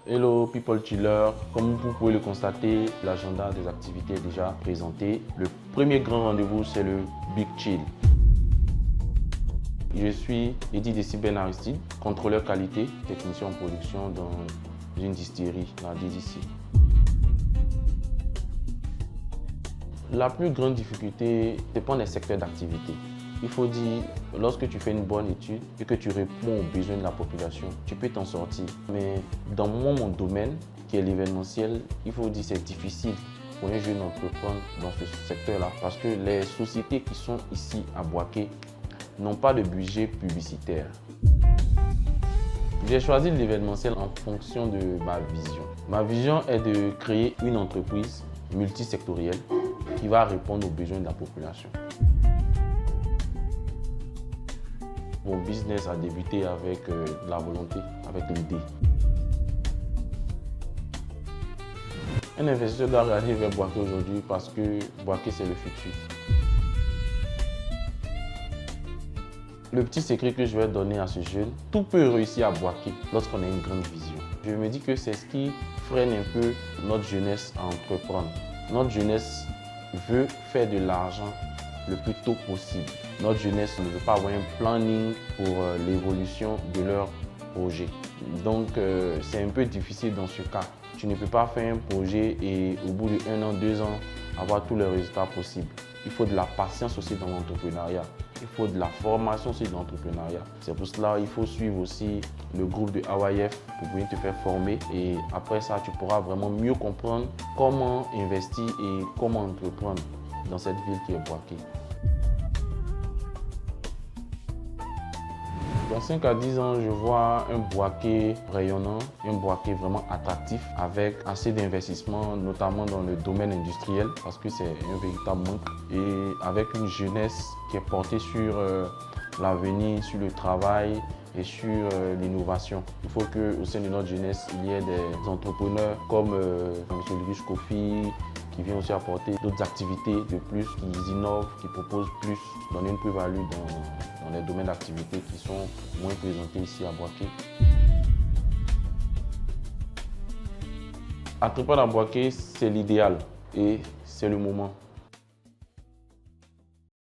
Hello People Chiller, comme vous pouvez le constater, l'agenda des activités est déjà présenté. Le premier grand rendez-vous, c'est le Big Chill. Je suis Eddy Decibel Aristide, contrôleur qualité, technicien en production dans une distillerie, la DDC. La plus grande difficulté dépend des secteurs d'activité. Il faut dire, lorsque tu fais une bonne étude et que tu réponds aux besoins de la population, tu peux t'en sortir. Mais dans mon domaine, qui est l'événementiel, il faut dire que c'est difficile pour un jeune entreprendre dans ce secteur-là parce que les sociétés qui sont ici à Boaké n'ont pas de budget publicitaire. J'ai choisi l'événementiel en fonction de ma vision. Ma vision est de créer une entreprise multisectorielle qui va répondre aux besoins de la population. Mon business a débuté avec la volonté, avec l'idée. Un investisseur doit regarder vers Boaké aujourd'hui parce que Boaké, c'est le futur. Le petit secret que je vais donner à ce jeune, tout peut réussir à Boaké lorsqu'on a une grande vision. Je me dis que c'est ce qui freine un peu notre jeunesse à entreprendre. Notre jeunesse veut faire de l'argent le plus tôt possible. Notre jeunesse ne veut pas avoir un planning pour l'évolution de leur projet. Donc c'est un peu difficile dans ce cas. Tu ne peux pas faire un projet et au bout de 1 an, 2 ans, avoir tous les résultats possibles. Il faut de la patience aussi dans l'entrepreneuriat. Il faut de la formation aussi dans l'entrepreneuriat. C'est pour cela qu'il faut suivre aussi le groupe de AYF pour pouvoir te faire former. Et après ça, tu pourras vraiment mieux comprendre comment investir et comment entreprendre dans cette ville qui est Boaké. Dans 5 à 10 ans, je vois un Boaké rayonnant, un Boaké vraiment attractif avec assez d'investissements, notamment dans le domaine industriel parce que c'est un véritable manque et avec une jeunesse qui est portée sur l'avenir, sur le travail et sur l'innovation. Il faut qu'au sein de notre jeunesse, il y ait des entrepreneurs comme M. Lewis Kofi, qui vient aussi apporter d'autres activités de plus, qui innovent, qui proposent plus, donner une plus-value dans les domaines d'activité qui sont moins présentés ici à Boaké. Entreprendre à Boaké, c'est l'idéal et c'est le moment.